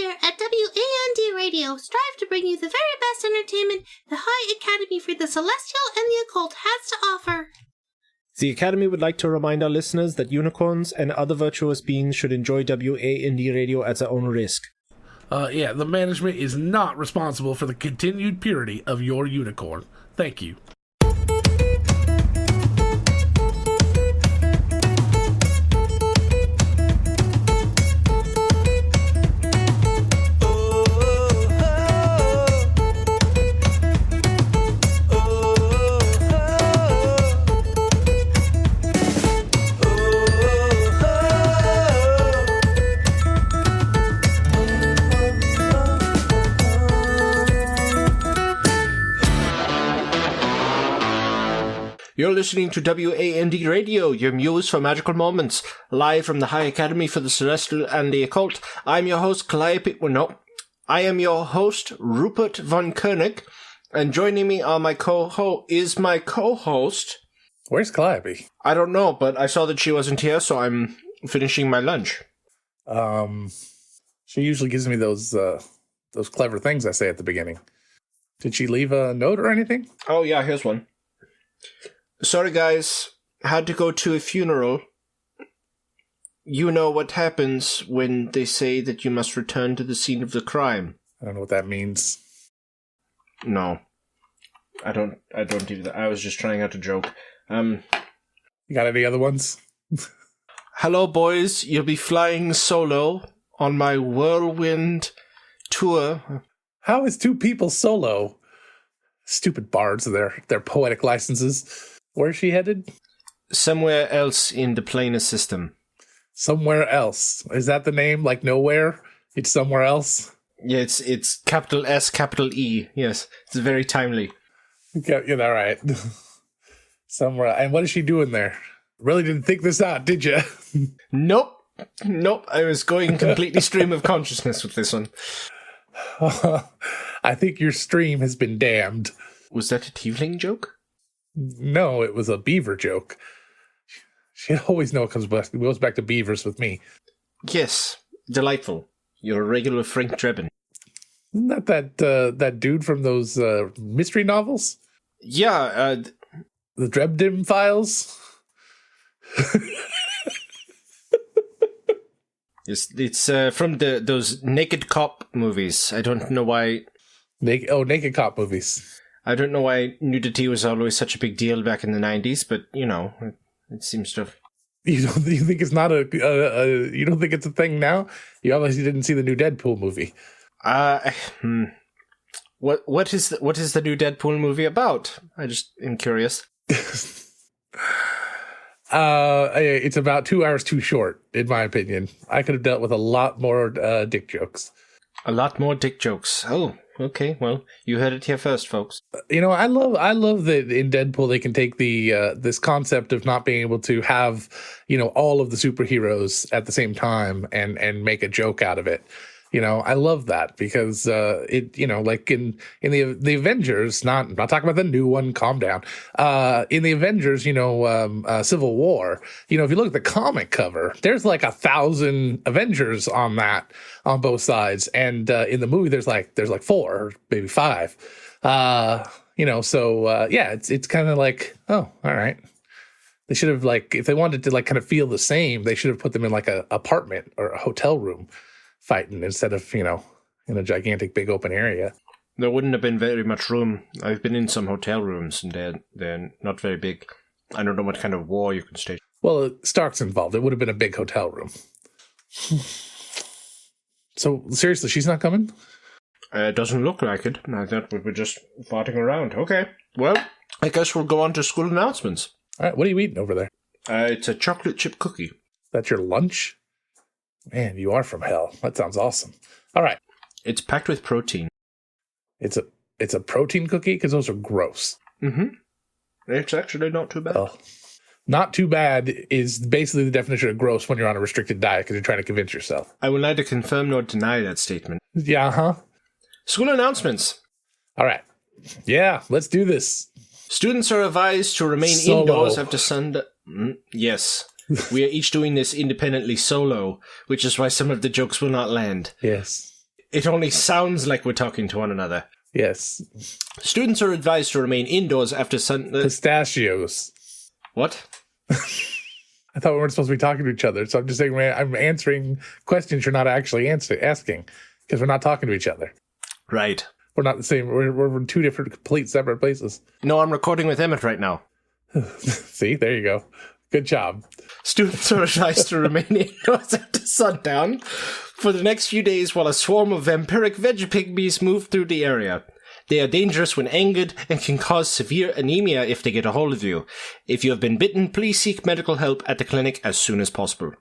here at WAND Radio strive to bring you the very best entertainment the High Academy for the Celestial and the Occult has to offer. The Academy would like to remind our listeners that unicorns and other virtuous beings should enjoy WAND Radio at their own risk. The management is not responsible for the continued purity of your unicorn. Thank you. You're listening to WAND Radio, your muse for magical moments, live from the High Academy for the Celestial and the Occult. I'm your host, Calliope. I am your host, Rupert von Koenig, and joining me on my co-host. Where's Calliope? I don't know, but I saw that she wasn't here, so I'm finishing my lunch. She usually gives me those clever things I say at the beginning. Did she leave a note or anything? Oh yeah, here's one. Sorry guys, had to go to a funeral. You know what happens when they say that you must return to the scene of the crime. I don't know what that means. No. I don't do that. I was just trying out a joke. You got any other ones? Hello boys, you'll be flying solo on my whirlwind tour. How is two people solo? Stupid bards, their poetic licenses. Where's she headed? Somewhere else in the planar system. Somewhere else. Is that the name? Like nowhere? It's somewhere else? Yeah, it's capital S, capital E. Yes, it's very timely. Okay, all right. Somewhere. And what is she doing there? Really didn't think this out, did you? Nope. I was going completely stream of consciousness with this one. I think your stream has been damned. Was that a tiefling joke? No, it was a beaver joke. She always know it goes back to beavers with me. Yes, delightful. You're a regular Frank Drebin. Isn't that dude from those mystery novels? Yeah, the Drebdim Files? It's from those Naked Cop movies. I don't know why... Naked Cop movies. I don't know why nudity was always such a big deal back in the 90s, but, you know, it seems to have... You think it's not you don't think it's a thing now? You obviously didn't see the new Deadpool movie. What is the new Deadpool movie about? I just am curious. It's about 2 hours too short, in my opinion. I could have dealt with a lot more dick jokes. A lot more dick jokes. Oh, okay. Well, you heard it here first, folks. You know, I love that in Deadpool they can take the this concept of not being able to have, you know, all of the superheroes at the same time and make a joke out of it. You know, I love that because it, you know, like in the Avengers, I'm not talking about the new one, calm down. In the Avengers, you know, Civil War, you know, if you look at the comic cover, there's like 1,000 Avengers on both sides. And in the movie, there's like 4 or maybe 5. You know, so yeah, it's kind of like, oh, all right. They should have, like, if they wanted to like kind of feel the same, they should have put them in like a apartment or a hotel room fighting instead of, you know, in a gigantic big open area. There wouldn't have been very much room. I've been in some hotel rooms and they're not very big. I don't know what kind of war you can stage. Well, Stark's involved. It would have been a big hotel room. So, seriously, she's not coming? It doesn't look like it. I thought we were just farting around. Okay, well, I guess we'll go on to school announcements. All right, what are you eating over there? It's a chocolate chip cookie. That's your lunch? Man, you are from hell. That sounds awesome. All right. It's packed with protein. It's a protein cookie? Because those are gross. Mm-hmm. It's actually not too bad. Oh. Not too bad is basically the definition of gross when you're on a restricted diet because you're trying to convince yourself. I will neither confirm nor deny that statement. Yeah, huh? School announcements. All right. Yeah, let's do this. Students are advised to remain indoors after Sunday. Yes. We are each doing this independently solo, which is why some of the jokes will not land. Yes. It only sounds like we're talking to one another. Yes. Students are advised to remain indoors after Pistachios. What? I thought we weren't supposed to be talking to each other, so I'm just saying I'm answering questions you're not actually asking because we're not talking to each other. Right. We're not the same. We're in two different, complete separate places. No, I'm recording with Emmett right now. See, there you go. Good job. Students are advised to remain indoors after sundown for the next few days while a swarm of vampiric veggie-pygmies move through the area. They are dangerous when angered and can cause severe anemia if they get a hold of you. If you have been bitten, please seek medical help at the clinic as soon as possible.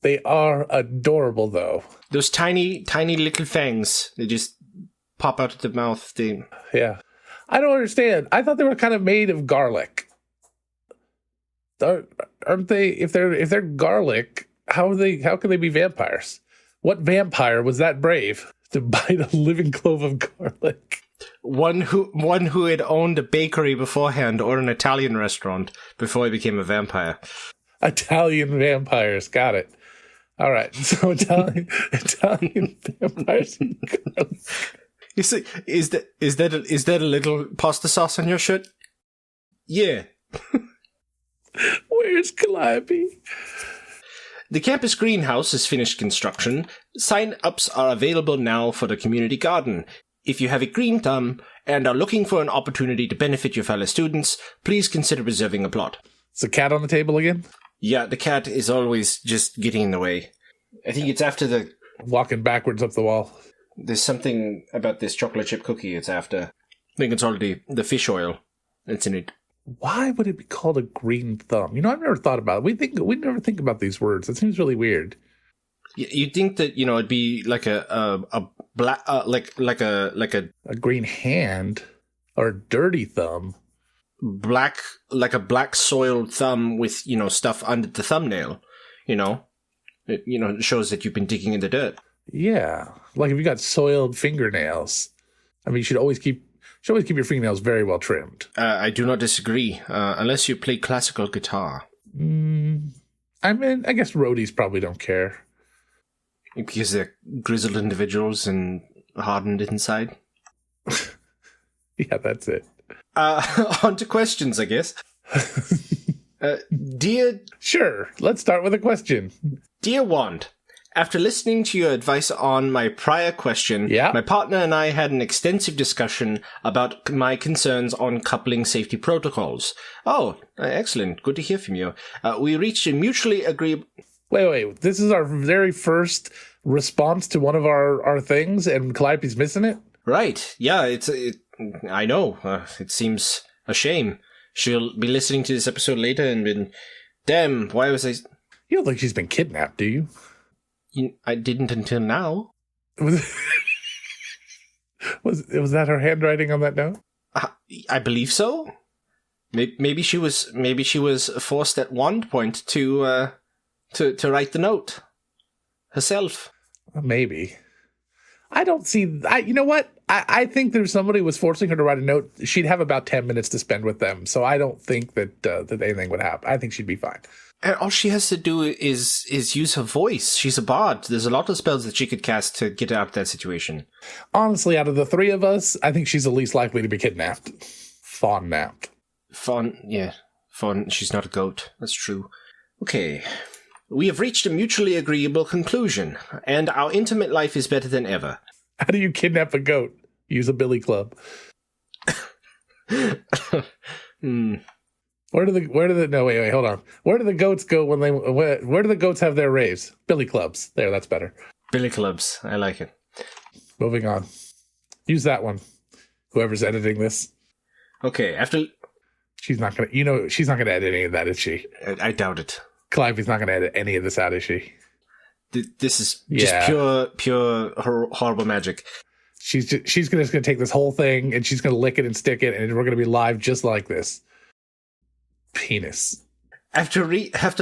They are adorable, though. Those tiny, tiny little fangs, they just pop out of the mouth. Yeah. I don't understand. I thought they were kind of made of garlic. Aren't they? If they're garlic, how can they be vampires? What vampire was that brave to bite a living clove of garlic? One who had owned a bakery beforehand or an Italian restaurant before he became a vampire. Italian vampires, got it. All right, so Italian vampires and garlic. You see, is that a little pasta sauce on your shirt? Yeah. Where's Calliope? The campus greenhouse has finished construction. Sign-ups are available now for the community garden. If you have a green thumb and are looking for an opportunity to benefit your fellow students, please consider reserving a plot. Is the cat on the table again? Yeah, the cat is always just getting in the way. I think it's after the... Walking backwards up the wall. There's something about this chocolate chip cookie it's after. I think it's all the fish oil that's in it. Why would it be called a green thumb? You know, I've never thought about it. We never think about these words. It seems really weird. You'd think that, you know, it'd be like a black, like a green hand or a dirty thumb. Like a black soiled thumb with, you know, stuff under the thumbnail. You know, it shows that you've been digging in the dirt. Yeah, like if you got soiled fingernails. I mean, you should always keep your fingernails very well trimmed. I do not disagree, unless you play classical guitar. I mean, I guess roadies probably don't care. Because they're grizzled individuals and hardened inside. Yeah, that's it. On to questions, I guess. Sure, let's start with a question. Dear Wand, after listening to your advice on my prior question, my partner and I had an extensive discussion about my concerns on coupling safety protocols. Oh, excellent. Good to hear from you. We reached a mutually agreeable... Wait. This is our very first response to one of our things, and Calliope's missing it? Right. Yeah, I know. It seems a shame. She'll be listening to this episode later and been, damn, why was I... You don't think she's been kidnapped, do you? I didn't until now. Was that her handwriting on that note? I believe so. Maybe she was forced at one point to write the note herself. Maybe. I don't see. You know what? I think if somebody was forcing her to write a note, she'd have about 10 minutes to spend with them. So I don't think that anything would happen. I think she'd be fine. And all she has to do is use her voice. She's a bard. There's a lot of spells that she could cast to get out of that situation. Honestly, out of the three of us, I think she's the least likely to be kidnapped. Fawn-napped. Yeah. Fawn, she's not a goat. That's true. Okay. We have reached a mutually agreeable conclusion, and our intimate life is better than ever. How do you kidnap a goat? Use a billy club. Where do the goats go where do the goats have their raves? Billy clubs. There, that's better. Billy clubs. I like it. Moving on. Use that one. Whoever's editing this. Okay, after... She's not gonna edit any of that, is she? I doubt it. Calliope's not gonna edit any of this out, is she? This is just pure horrible magic. She's gonna take this whole thing and she's gonna lick it and stick it, and we're gonna be live just like this. Penis. After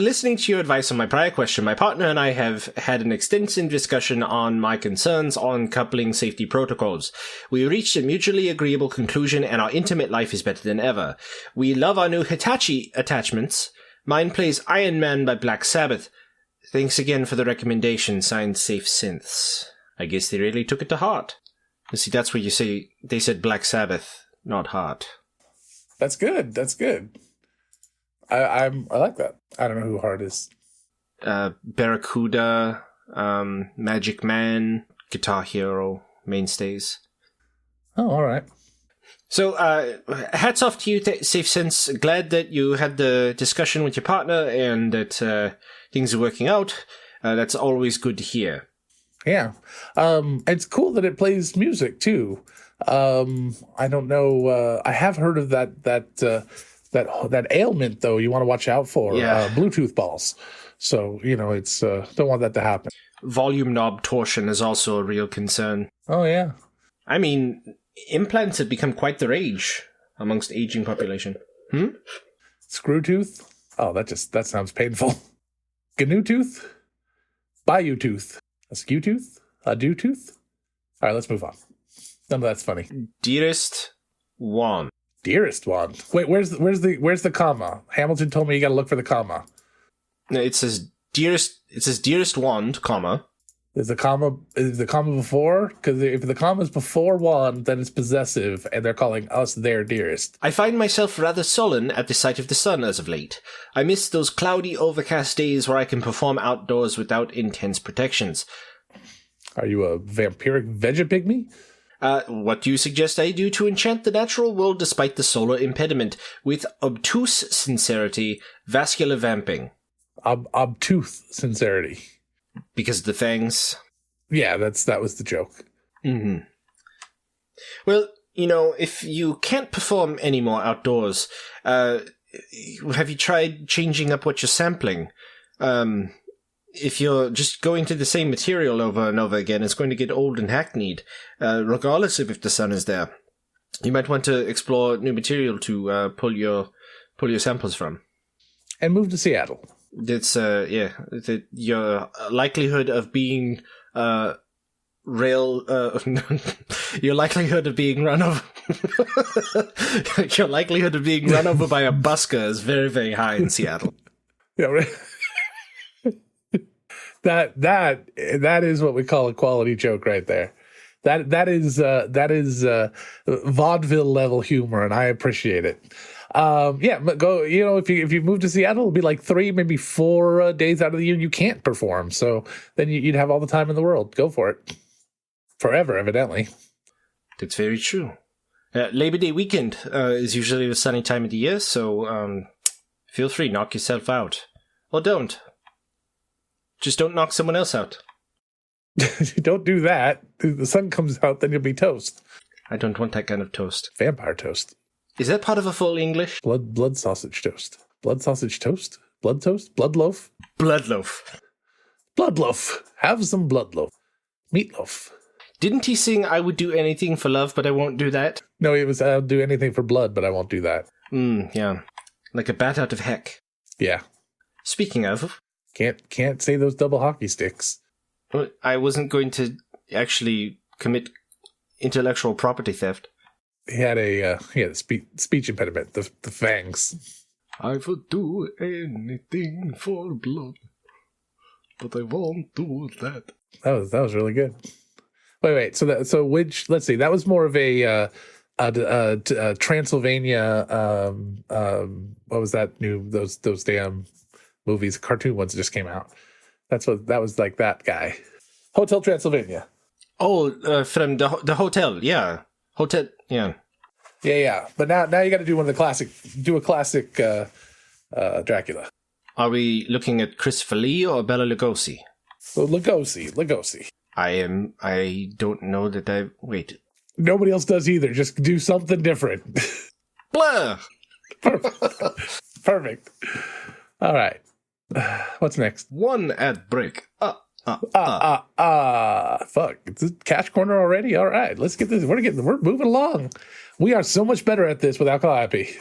listening to your advice on my prior question, my partner and I have had an extensive discussion on my concerns on coupling safety protocols. We reached a mutually agreeable conclusion, and our intimate life is better than ever. We love our new Hitachi attachments. Mine plays Iron Man by Black Sabbath. Thanks again for the recommendation, signed Safe Synths. I guess they really took it to heart. You see, that's where they said Black Sabbath, not heart. That's good. That's good. I like that. I don't know who Heart is. Barracuda, Magic Man, Guitar Hero, mainstays. Oh, all right. So, hats off to you, Safe Sense. Glad that you had the discussion with your partner and that things are working out. That's always good to hear. Yeah. It's cool that it plays music, too. I don't know. I have heard of that ailment, though, you want to watch out for. Yeah. Bluetooth balls. So, it's don't want that to happen. Volume knob torsion is also a real concern. Oh, yeah. I mean, implants have become quite the rage amongst aging population. Screw tooth? Oh, that sounds painful. GNU tooth? Bayou tooth? A skew tooth? A do tooth? All right, let's move on. None of that's funny. Dearest Juan. Dearest Juan. Wait, where's the comma? Hamilton told me you got to look for the comma. No, it says dearest wand, comma. Is the comma before? Because if the comma is before wand, then it's possessive, and they're calling us their dearest. I find myself rather sullen at the sight of the sun as of late. I miss those cloudy, overcast days where I can perform outdoors without intense protections. Are you a vampiric vegapygmy? What do you suggest I do to enchant the natural world despite the solar impediment? With obtuse sincerity, vascular vamping. Obtuse sincerity. Because of the fangs? Yeah, that was the joke. Mm-hmm. Well, if you can't perform anymore outdoors, have you tried changing up what you're sampling? If you're just going to the same material over and over again, it's going to get old and hackneyed, regardless of if the sun is there. You might want to explore new material to pull your samples from. And move to Seattle. It's your likelihood of being your likelihood of being run over your likelihood of being run over by a busker is very, very high in Seattle. Yeah, right. That is what we call a quality joke right there. That is vaudeville level humor, and I appreciate it. But go. If you move to Seattle, it'll be like 3, maybe 4 days out of the year you can't perform. So then you'd have all the time in the world. Go for it, forever, evidently. That's very true. Labor Day weekend is usually the sunny time of the year, so feel free, knock yourself out, or don't. Just don't knock someone else out. Don't do that. If the sun comes out, then you'll be toast. I don't want that kind of toast. Vampire toast. Is that part of a full English? Blood sausage toast. Blood sausage toast? Blood toast? Blood loaf? Blood loaf. Blood loaf. Have some blood loaf. Meatloaf. Didn't he sing, I would do anything for love, but I won't do that? No, it was, I'll do anything for blood, but I won't do that. Yeah. Like a bat out of heck. Yeah. Speaking of... Can't say those double hockey sticks. I wasn't going to actually commit intellectual property theft. He had a speech impediment, the fangs. I would do anything for blood, but I won't do that. That was really good. Wait. Let's see. That was more of a Transylvania. What was that new? Those damn movies, cartoon ones just came out. That was like that guy. Hotel Transylvania. Oh, from the hotel, yeah. Hotel, yeah. Yeah. But now you got to do one of the classic. Do a classic Dracula. Are we looking at Christopher Lee or Bela Lugosi? Well, Lugosi. I don't know that wait. Nobody else does either. Just do something different. Blah! Perfect. All right. What's next? One ad break. Fuck. It's a cash corner already? All right. Let's get this. We're moving along. We are so much better at this without Calliope.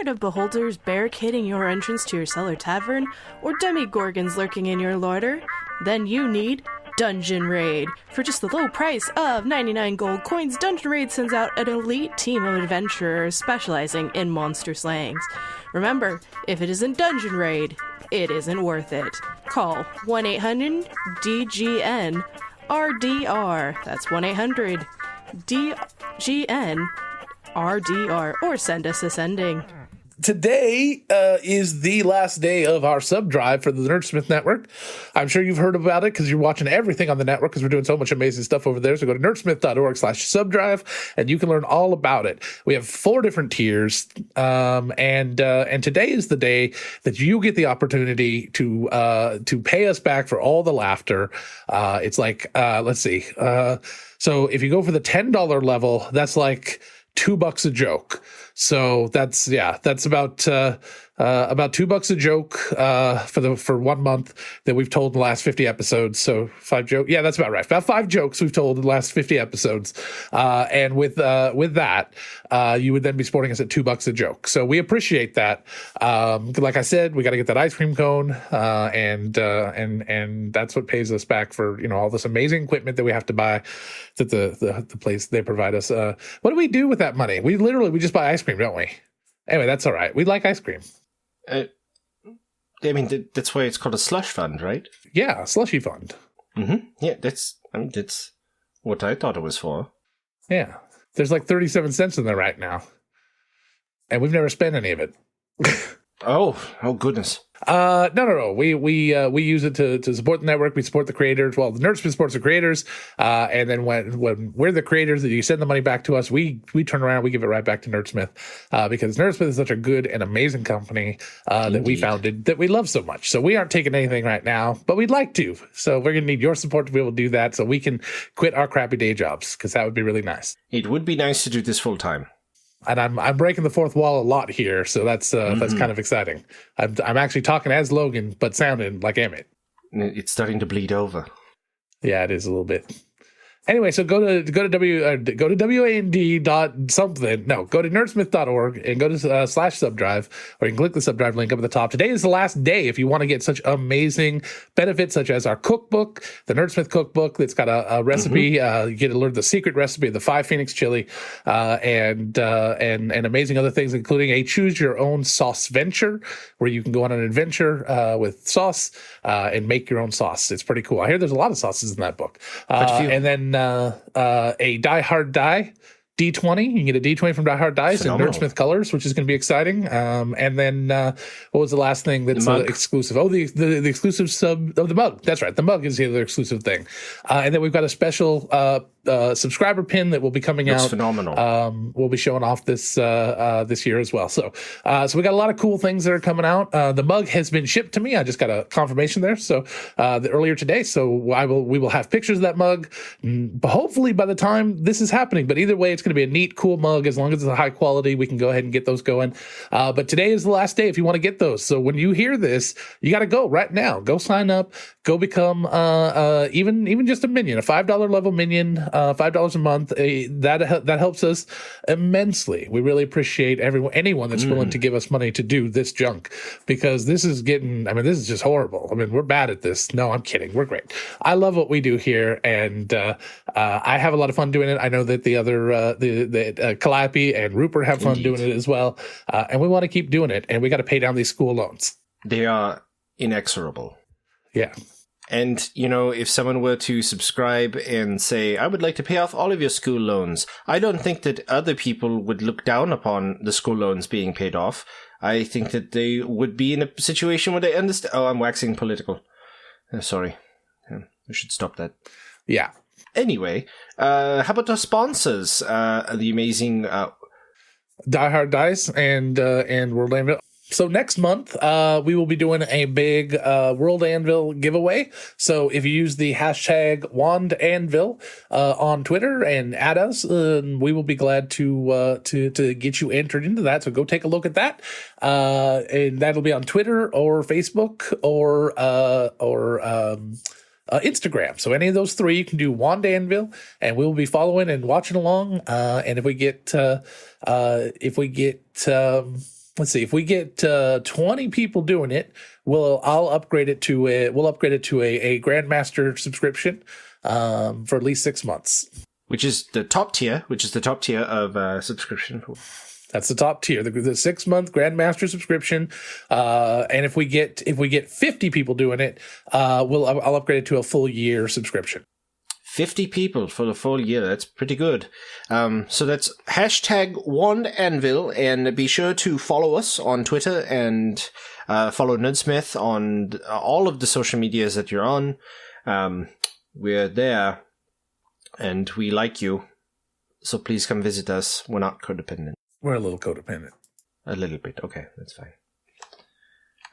Tired of beholders barricading your entrance to your cellar tavern, or demigorgons lurking in your larder? Then you need Dungeon Raid. For just the low price of 99 gold coins, Dungeon Raid sends out an elite team of adventurers specializing in monster slayings. Remember, if it isn't Dungeon Raid, it isn't worth it. Call 1-800-DGN-RDR. That's 1-800-DGN-RDR. Or send us a sending. Today is the last day of our sub drive for the Nerdsmith Network. I'm sure you've heard about it because you're watching everything on the network because we're doing so much amazing stuff over there. So go to nerdsmith.org/subdrive and you can learn all about it. We have 4 different tiers, and today is the day that you get the opportunity to pay us back for all the laughter. It's like let's see. So if you go for the $10 level, that's like $2 a joke. So that's about $2 a joke for 1 month that we've told in the last 50 episodes. So 5 jokes. Yeah, that's about right. About 5 jokes we've told in the last 50 episodes. And with that, you would then be supporting us at $2 a joke. So we appreciate that. Like I said, we got to get that ice cream cone, and that's what pays us back for all this amazing equipment that we have to buy. That the place they provide us. What do we do with that money? We just buy ice cream, don't we? Anyway, that's all right. We like ice cream. I mean, that's why it's called a slush fund, right? Yeah, a slushy fund. Mm-hmm. Yeah, that's what I thought it was for. Yeah. There's like 37 cents in there right now. And we've never spent any of it. Oh goodness. No. We use it to support the network. We support the creators. Well, the Nerdsmith supports the creators. And then when we're the creators, that you send the money back to us, we turn around, we give it right back to Nerdsmith, because Nerdsmith is such a good and amazing company that we founded, that we love so much. So we aren't taking anything right now, but we'd like to. So we're going to need your support to be able to do that, so we can quit our crappy day jobs, because that would be really nice. It would be nice to do this full time. And I'm breaking the fourth wall a lot here, so that's kind of exciting. I'm actually talking as Logan, but sounding like Emmett. It's starting to bleed over. Yeah, it is a little bit. Anyway, so go to WAND dot something. No, go to nerdsmith.org and go to /subdrive, or you can click the subdrive link up at the top. Today is the last day if you want to get such amazing benefits, such as our cookbook, the Nerdsmith cookbook that's got a recipe. You get to learn the secret recipe of the 5 Phoenix chili, and amazing other things, including a choose your own sauce venture, where you can go on an adventure with sauce and make your own sauce. It's pretty cool. I hear there's a lot of sauces in that book. And then a Die Hard Die D20. You can get a D20 from Die Hard Dice in Nerdsmith colors, which is going to be exciting. And then what was the last thing that's exclusive? Oh, the exclusive sub of the mug. That's right. The mug is the other exclusive thing. And then we've got a special subscriber pin that will be coming out. Phenomenal. We'll be showing off this year as well. So we got a lot of cool things that are coming out. The mug has been shipped to me. I just got a confirmation there. So earlier today. So we will have pictures of that mug. Hopefully by the time this is happening. But either way, it's going to be a neat, cool mug. As long as it's a high quality, we can go ahead and get those going. But today is the last day if you want to get those. So when you hear this, you got to go right now. Go sign up. Go become even just a minion, a $5 level minion. $5 a month. That helps us immensely. We really appreciate anyone that's willing to give us money to do this junk, because this is this is just horrible. I mean, we're bad at this. No, I'm kidding. We're great. I love what we do here, and I have a lot of fun doing it. I know that the other Calliope and Rupert have fun doing it as well, and we want to keep doing it. And we got to pay down these school loans. They are inexorable. Yeah. And, if someone were to subscribe and say, I would like to pay off all of your school loans, I don't think that other people would look down upon the school loans being paid off. I think that they would be in a situation where they understand. Oh, I'm waxing political. Sorry. I should stop that. Yeah. Anyway, how about our sponsors? The amazing Die Hard Dice and World Anvil. So next month, we will be doing a big World Anvil giveaway. So if you use the hashtag WandAnvil on Twitter and add us, we will be glad to get you entered into that. So go take a look at that, and that'll be on Twitter or Facebook or Instagram. So any of those 3, you can do WandAnvil, and we'll be following and watching along. And if we get let's see, if we get 20 people doing it, I'll upgrade it to a Grandmaster subscription for at least 6 months. Which is the top tier of subscription. That's the top tier, the 6-month Grandmaster subscription. And if we get 50 people doing it, I'll upgrade it to a full year subscription. 50 people for the full year. That's pretty good. So that's #OneAnvil, and be sure to follow us on Twitter and follow Nerdsmith on all of the social medias that you're on. We're there, and we like you. So please come visit us. We're not codependent. We're a little codependent. A little bit. Okay, that's fine.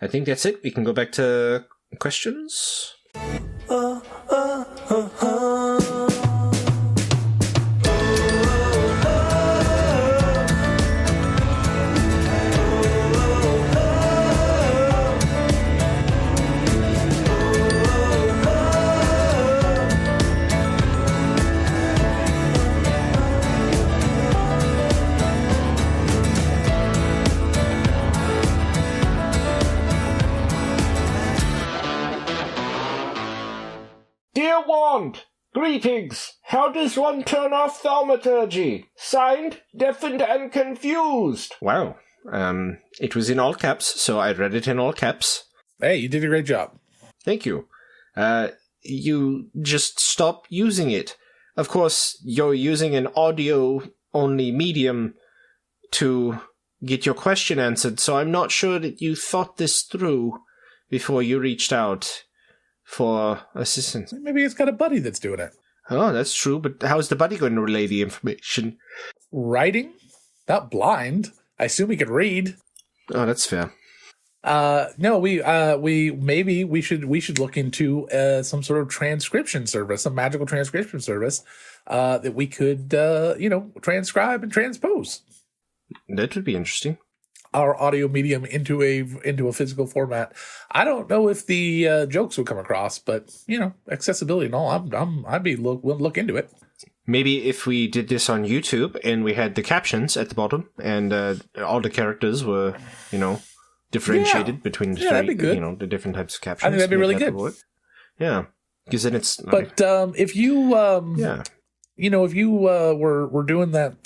I think that's it. We can go back to questions. Dear Wand, greetings. How does one turn off thaumaturgy? Signed, deafened and confused. Wow. It was in all caps, so I read it in all caps. Hey, you did a great job. Thank you. You just stop using it. Of course, you're using an audio-only medium to get your question answered, so I'm not sure that you thought this through before you reached out for assistance. Maybe it's got a buddy that's doing it. Oh, that's true, but how's the buddy going to relay the information? Writing? Not blind. I assume he could read. Oh, that's fair. No, we should look into some sort of transcription service, some magical transcription service that we could transcribe and transpose. That would be interesting. Our audio medium into a physical format. I don't know if the jokes would come across, but accessibility and all, I'd be willing to look into it. Maybe if we did this on YouTube and we had the captions at the bottom and all the characters were, differentiated between the that'd be good. The different types of captions. I think that'd be really good. Yeah, because then it's. But if you, if you were doing that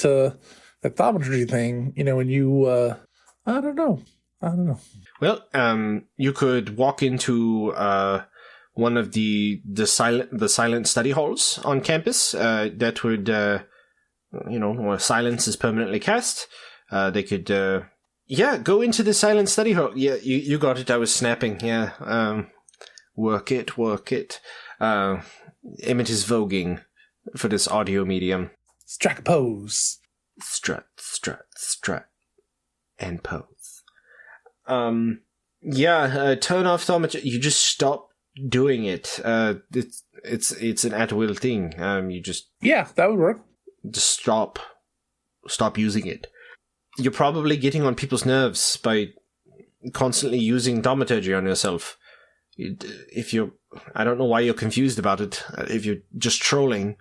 thaumaturgy thing, and you. I don't know. Well, you could walk into one of the silent study halls on campus. That would, where silence is permanently cast. They could, go into the silent study hall. Yeah, you got it. I was snapping. Yeah, work it. Emmett is voguing for this audio medium. Strike a pose. Strut. And pose. Turn off thaumaturgy. You just stop doing it. It's an at-will thing. That would work. Just stop using it. You're probably getting on people's nerves by constantly using thaumaturgy on yourself. I don't know why you're confused about it. If you're just trolling,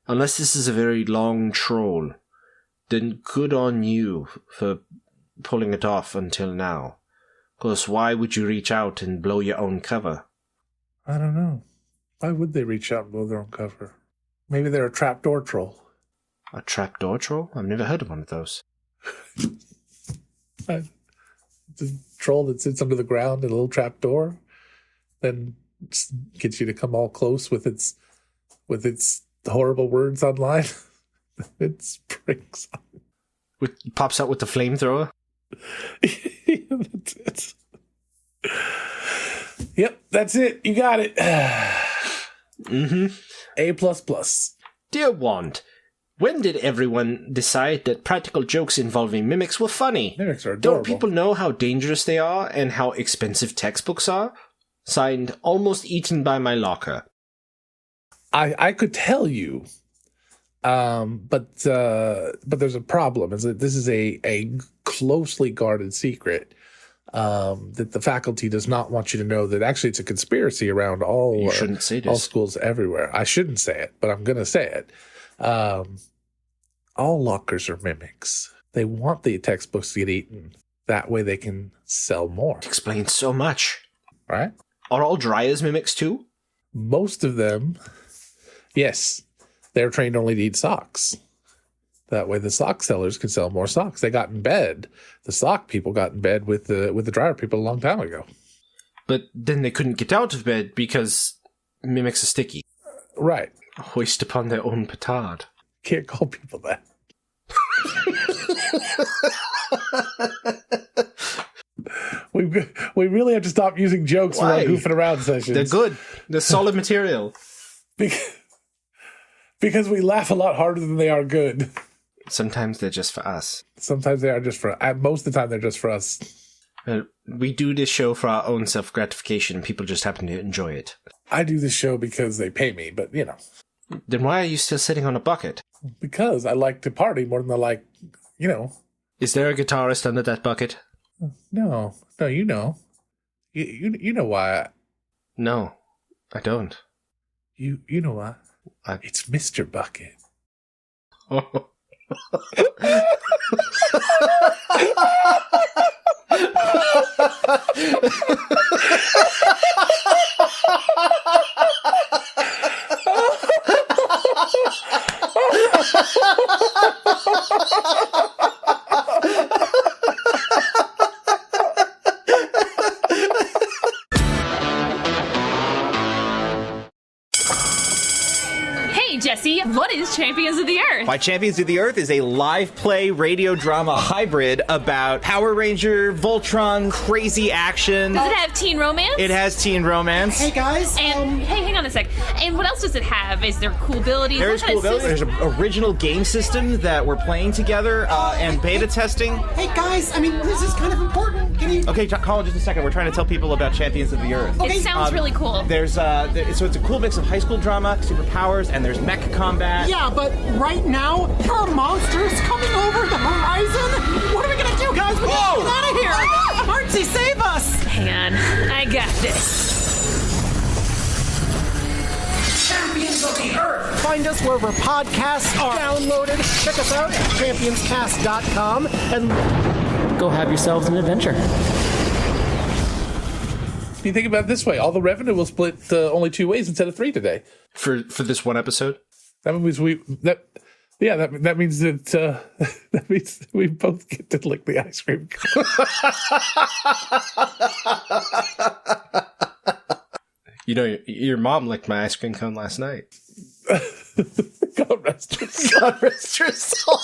unless this is a very long troll, then good on you for pulling it off until now. Of course, why would you reach out and blow your own cover? I don't know. Why would they reach out and blow their own cover? Maybe they're a trapdoor troll. A trapdoor troll? I've never heard of one of those. The troll that sits under the ground in a little trapdoor, then gets you to come all close with its horrible words online. It springs up. Pops out with the flamethrower? That's it. Yep, that's it. You got it. Mm-hmm. A++. Dear Wand, when did everyone decide that practical jokes involving mimics were funny? Mimics are adorable. Don't people know how dangerous they are and how expensive textbooks are? Signed, almost eaten by my locker. I could tell you, but there's a problem. Is that this is a closely guarded secret that the faculty does not want you to know. That actually it's a conspiracy around all. You shouldn't say this. All schools everywhere. I shouldn't say it, but I'm going to say it. All lockers are mimics. They want the textbooks to get eaten. That way they can sell more. It explains so much. Right? Are all dryers mimics too? Most of them, yes, they're trained only to eat socks. That way the sock sellers can sell more socks. They got in bed. The sock people got in bed with the dryer people a long time ago. But then they couldn't get out of bed because mimics are sticky. Right. Hoist upon their own petard. Can't call people that. We really have to stop using jokes for our goofing around sessions. They're good. They're solid material. Because we laugh a lot harder than they are good. Sometimes they're just for us. Sometimes they are just for... Most of the time, they're just for us. We do this show for our own self-gratification. People just happen to enjoy it. I do this show because they pay me, but, you know. Then why are you still sitting on a bucket? Because I like to party more than I like, you know. Is there a guitarist under that bucket? No, you know. You know why. No, I don't. You know why. It's Mr. Bucket. Oh. Jesse, what is Champions of the Earth? Why Champions of the Earth is a live play radio drama hybrid about Power Ranger, Voltron, crazy action. Does it have teen romance? It has teen romance. Hey guys. And hey, hang on a sec. And what else does it have? Is there cool abilities? There's cool abilities. There's an original game system that we're playing together and beta testing. Hey guys, I mean, this is kind of important. Can you... Okay, Colin, just a second. We're trying to tell people about Champions of the Earth. Okay. It sounds really cool. There's so it's a cool mix of high school drama, superpowers, and there's mech combat. Yeah, but right now, there are monsters coming over the horizon. What are we gonna do, guys? We gotta get out of here. Artsy, save us! Hang on, I got this. Champions of the Earth! Find us wherever podcasts are downloaded. Check us out at championscast.com and go have yourselves an adventure. If you think about it this way, all the revenue will split only 2 ways instead of 3 today. For this one episode? That means that means that that means we both get to lick the ice cream. You know, your mom licked my ice cream cone last night. God rest her soul. God rest her soul.